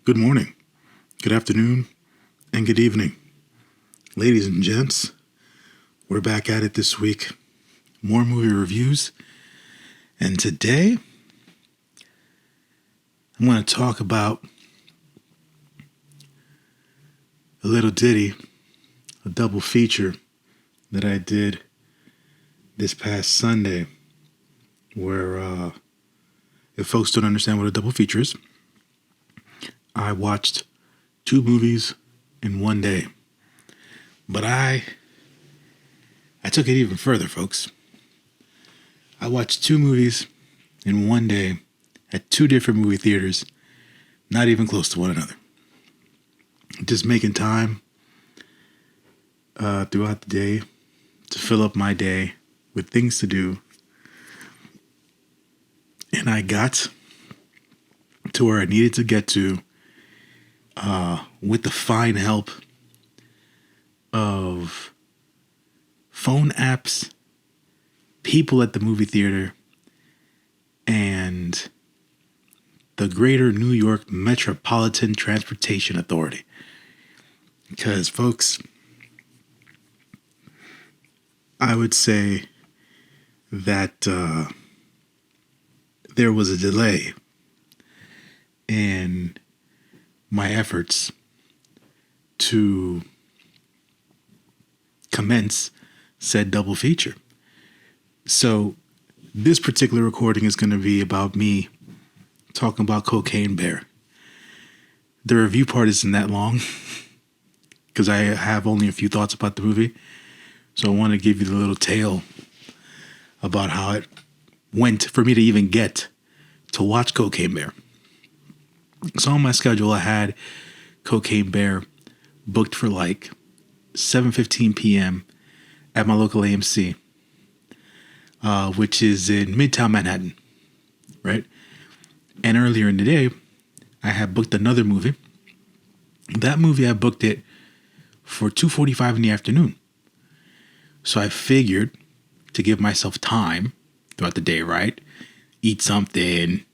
Good morning, good afternoon, and good evening. Ladies and gents, we're back at it this week. More movie reviews. And today, I'm going to talk about a little ditty, a double feature that I did this past Sunday, where if folks don't understand what a double feature is, I watched 2 movies in one day. But I took it even further, folks. I watched 2 movies in one day at 2 different movie theaters, not even close to one another. Just making time throughout the day to fill up my day with things to do. And I got to where I needed to get to with the fine help of phone apps, people at the movie theater, and the Greater New York Metropolitan Transportation Authority. Because, folks, I would say that there was a delay in my efforts to commence said double feature. So this particular recording is going to be about me talking about Cocaine Bear. The review part isn't that long because I have only a few thoughts about the movie. So I want to give you the little tale about how it went for me to even get to watch Cocaine Bear. So on my schedule, I had Cocaine Bear booked for like 7:15 p.m. at my local AMC, which is in Midtown Manhattan, right? And earlier in the day, I had booked another movie. That movie, I booked it for 2:45 in the afternoon. So I figured to give myself time throughout the day, right? Eat something,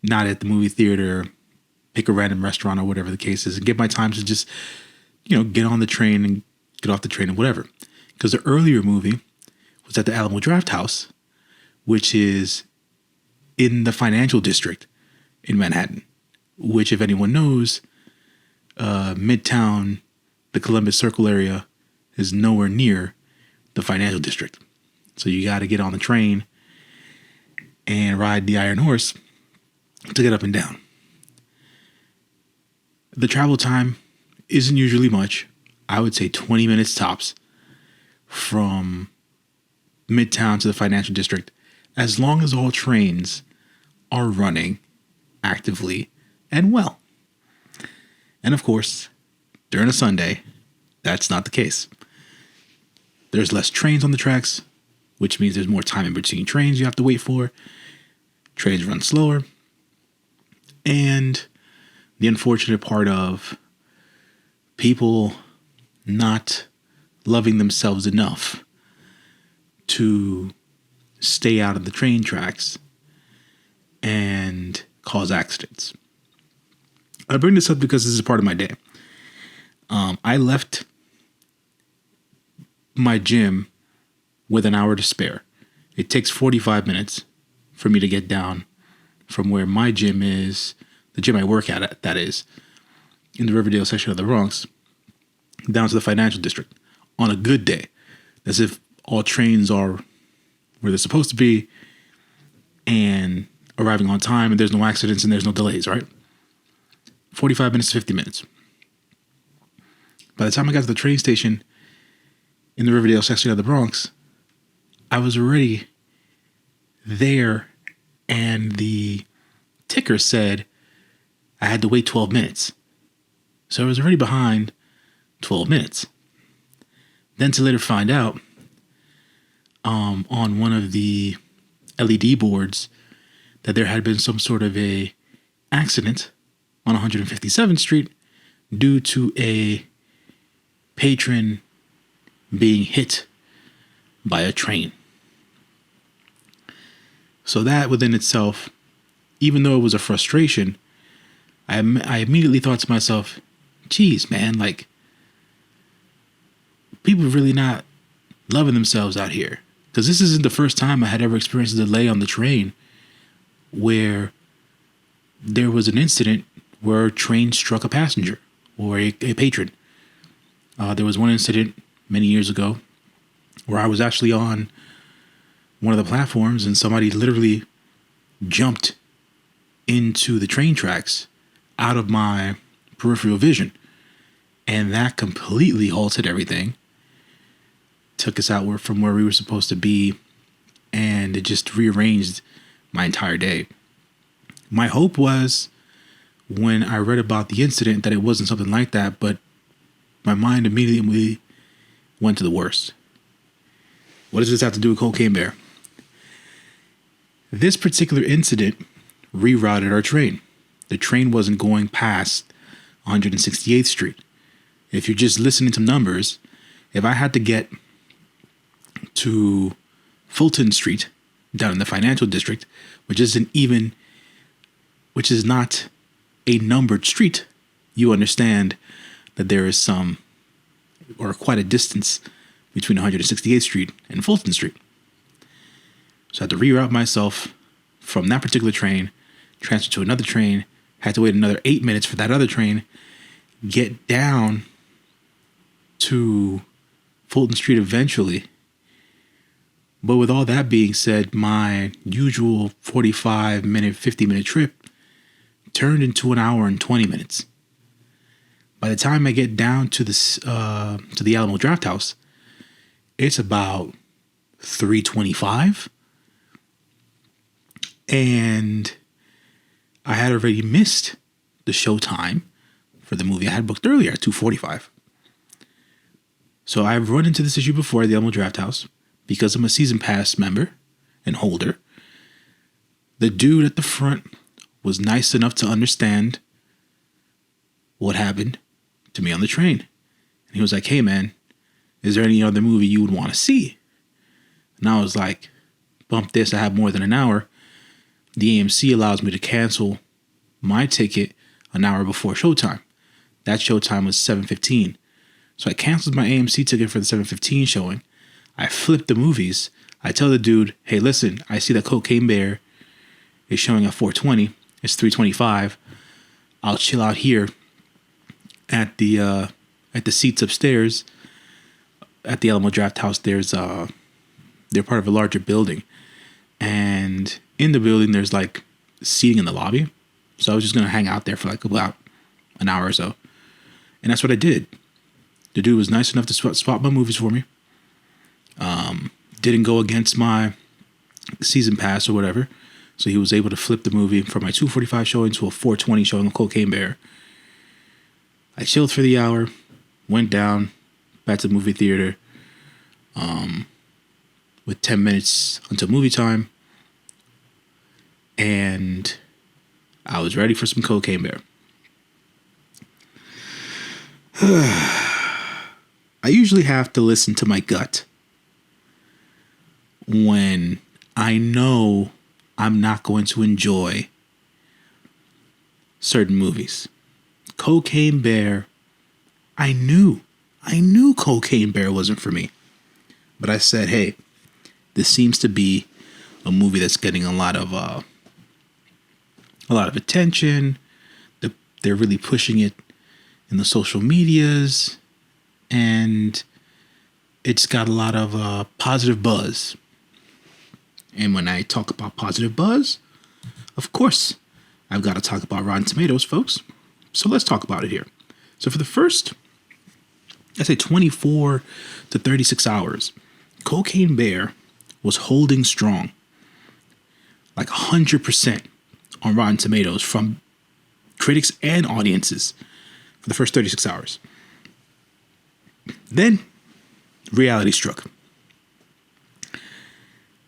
not at the movie theater, pick a random restaurant or whatever the case is, and give my time to just, get on the train and get off the train and whatever. Because the earlier movie was at the Alamo Drafthouse, which is in the financial district in Manhattan, which, if anyone knows, Midtown, the Columbus Circle area, is nowhere near the financial district. So you got to get on the train and ride the Iron Horse to get up and down. The travel time isn't usually much. I would say 20 minutes tops from Midtown to the financial district, as long as all trains are running actively and well. And of course, during a Sunday, that's not the case. There's less trains on the tracks, which means there's more time in between trains you have to wait for. Trains run slower. And the unfortunate part of people not loving themselves enough to stay out of the train tracks and cause accidents. I bring this up because this is part of my day. I left my gym with an hour to spare. It takes 45 minutes for me to get down from where my gym is, the gym I work at, that is, in the Riverdale section of the Bronx, down to the financial district on a good day, as if all trains are where they're supposed to be and arriving on time and there's no accidents and there's no delays, right? 45 minutes to 50 minutes. By the time I got to the train station in the Riverdale section of the Bronx, I was already there and the ticker said I had to wait 12 minutes. So I was already behind 12 minutes. Then to later find out on one of the LED boards that there had been some sort of a accident on 157th Street due to a patron being hit by a train. So that within itself, even though it was a frustration, I immediately thought to myself, geez, man, like, people are really not loving themselves out here. Because this isn't the first time I had ever experienced a delay on the train where there was an incident where a train struck a passenger or a patron. There was one incident many years ago where I was actually on one of the platforms and somebody literally jumped into the train tracks out of my peripheral vision. And that completely halted everything. Took us outward from where we were supposed to be. And it just rearranged my entire day. My hope was, when I read about the incident, that it wasn't something like that. But my mind immediately went to the worst. What does this have to do with Cocaine Bear? This particular incident rerouted our train. The train wasn't going past 168th Street. If you're just listening to numbers, if I had to get to Fulton Street down in the financial district, which is not a numbered street, you understand that there is some, or quite a distance between 168th Street and Fulton Street. So I had to reroute myself from that particular train, transfer to another train, had to wait another 8 minutes for that other train, get down to Fulton Street eventually. But with all that being said, my usual 45-minute, 50-minute trip turned into an hour and 20 minutes. By the time I get down to the Alamo Draft House, it's about 3:25. And I had already missed the show time for the movie I had booked earlier at 2:45. So I've run into this issue before at the Alamo Draft House because I'm a season pass member and holder. The dude at the front was nice enough to understand what happened to me on the train. And he was like, hey man, is there any other movie you would want to see? And I was like, bump this, I have more than an hour. The AMC allows me to cancel my ticket an hour before showtime. That showtime was 7:15. So I canceled my AMC ticket for the 7:15 showing. I flipped the movies. I tell the dude, hey, listen, I see that Cocaine Bear is showing at 4:20. It's 3:25. I'll chill out here at the seats upstairs at the Alamo Draft House. They're part of a larger building, and in the building there's like seating in the lobby. So I was just gonna hang out there for like about an hour or so, and that's what I did. The dude was nice enough to spot my movies for me. Didn't go against my season pass or whatever. So he was able to flip the movie from my 2:45 showing to a 4:20 showing of Cocaine Bear. I chilled for the hour, went down, back to the movie theater, with 10 minutes until movie time. And I was ready for some Cocaine Bear. I usually have to listen to my gut when I know I'm not going to enjoy certain movies. Cocaine Bear, I knew Cocaine Bear wasn't for me. But I said, hey, this seems to be a movie that's getting a lot of attention. They're really pushing it in the social medias, and it's got a lot of positive buzz. And when I talk about positive buzz, of course, I've got to talk about Rotten Tomatoes, folks. So let's talk about it here. So for the first, I'd say 24 to 36 hours, Cocaine Bear was holding strong, like 100% on Rotten Tomatoes from critics and audiences for the first 36 hours. Then reality struck.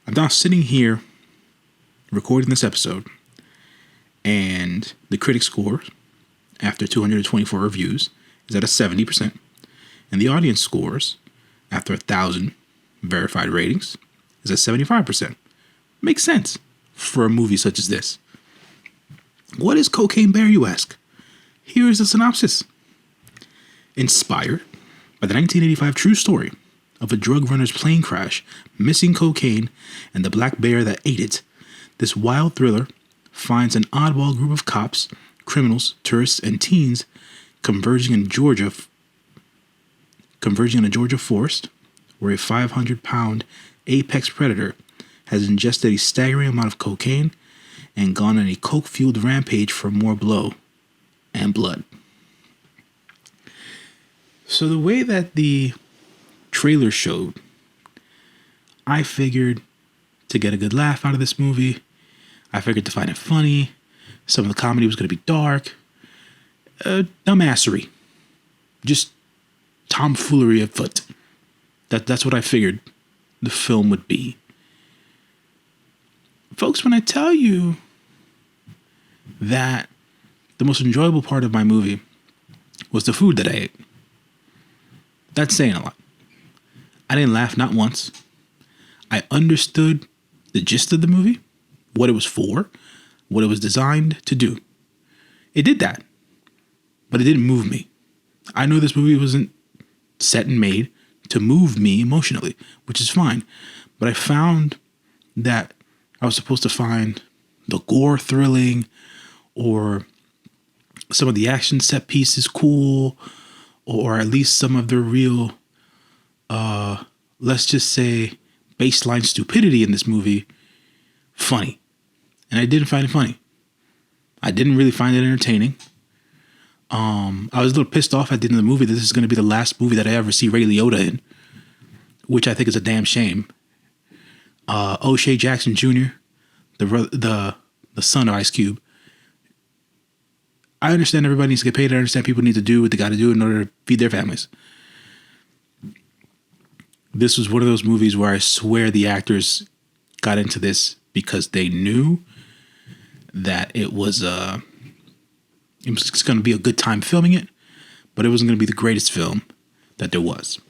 I'm now sitting here recording this episode, and the critic score after 224 reviews is at a 70%, and the audience scores after 1,000 verified ratings is at 75%. Makes sense for a movie such as this. What is Cocaine Bear, you ask? Here is the synopsis. Inspired by the 1985 true story of a drug runner's plane crash, missing cocaine, and the black bear that ate it, this wild thriller finds an oddball group of cops, criminals, tourists, and teens converging in a Georgia forest where a 500-pound apex predator has ingested a staggering amount of cocaine and gone on a coke-fueled rampage for more blow and blood. So the way that the trailer showed, I figured to get a good laugh out of this movie. I figured to find it funny. Some of the comedy was going to be dark. Dumbassery. Just tomfoolery afoot. That's what I figured the film would be. Folks, when I tell you that the most enjoyable part of my movie was the food that I ate, that's saying a lot. I didn't laugh not once. I understood the gist of the movie, what it was for, what it was designed to do. It did that, but it didn't move me. I know this movie wasn't set and made to move me emotionally, which is fine. But I found that I was supposed to find the gore thrilling, or some of the action set pieces cool, or at least some of the real, let's just say, baseline stupidity in this movie funny. And I didn't find it funny. I didn't really find it entertaining. I was a little pissed off at the end of the movie that this is going to be the last movie that I ever see Ray Liotta in, which I think is a damn shame. O'Shea Jackson Jr., the son of Ice Cube. I understand everybody needs to get paid. I understand people need to do what they got to do in order to feed their families. This was one of those movies where I swear the actors got into this because they knew that it was going to be a good time filming it, but it wasn't going to be the greatest film that there was.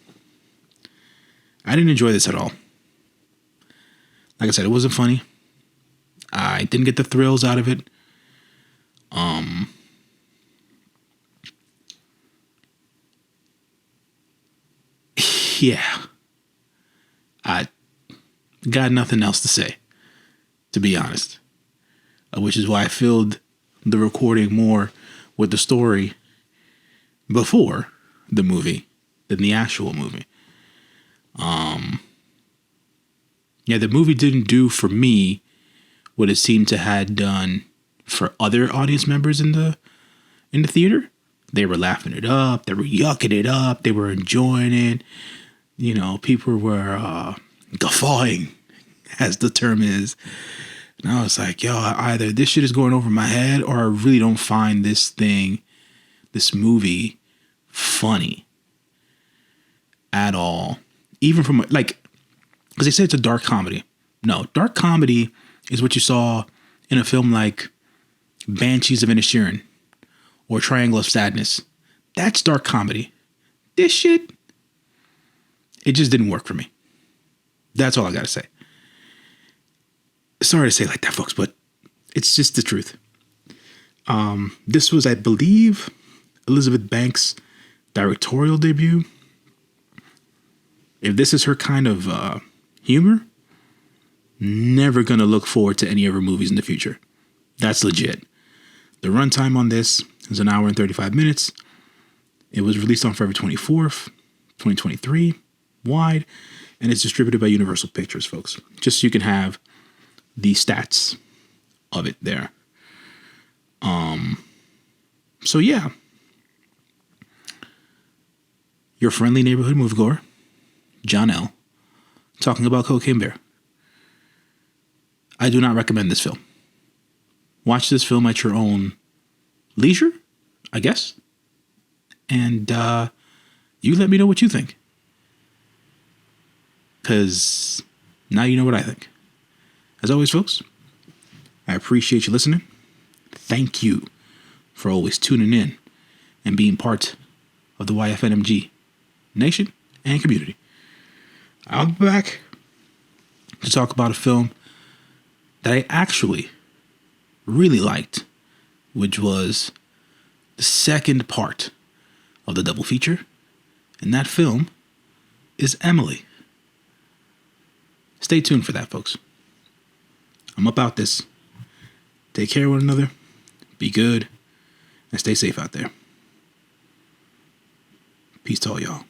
I didn't enjoy this at all. Like I said, it wasn't funny. I didn't get the thrills out of it. Yeah. I got nothing else to say, to be honest. Which is why I filled the recording more with the story before the movie than the actual movie. Yeah, the movie didn't do for me what it seemed to had done for other audience members in the theater. They were laughing it up. They were yucking it up. They were enjoying it. You know, people were guffawing, as the term is. And I was like, yo, either this shit is going over my head, or I really don't find this movie, funny at all. Even from, like, because they say it's a dark comedy. No, dark comedy is what you saw in a film like Banshees of Inisherin or Triangle of Sadness. That's dark comedy. This shit, it just didn't work for me. That's all I got to say. Sorry to say it like that, folks, but it's just the truth. This was, I believe, Elizabeth Banks' directorial debut. If this is her kind of humor, never going to look forward to any of her movies in the future. That's legit. The runtime on this is 1 hour and 35 minutes. It was released on February 24th, 2023, wide, and it's distributed by Universal Pictures, folks. Just so you can have the stats of it there. So yeah. Your friendly neighborhood moviegoer, John L., talking about Cocaine Bear. I do not recommend this film. Watch this film at your own leisure, I guess. And you let me know what you think. Because now you know what I think. As always, folks, I appreciate you listening. Thank you for always tuning in and being part of the YFNMG nation and community. I'll be back to talk about a film that I actually really liked, which was the second part of the double feature. And that film is Emily. Stay tuned for that, folks. I'm about this. Take care of one another. Be good. And stay safe out there. Peace to all y'all.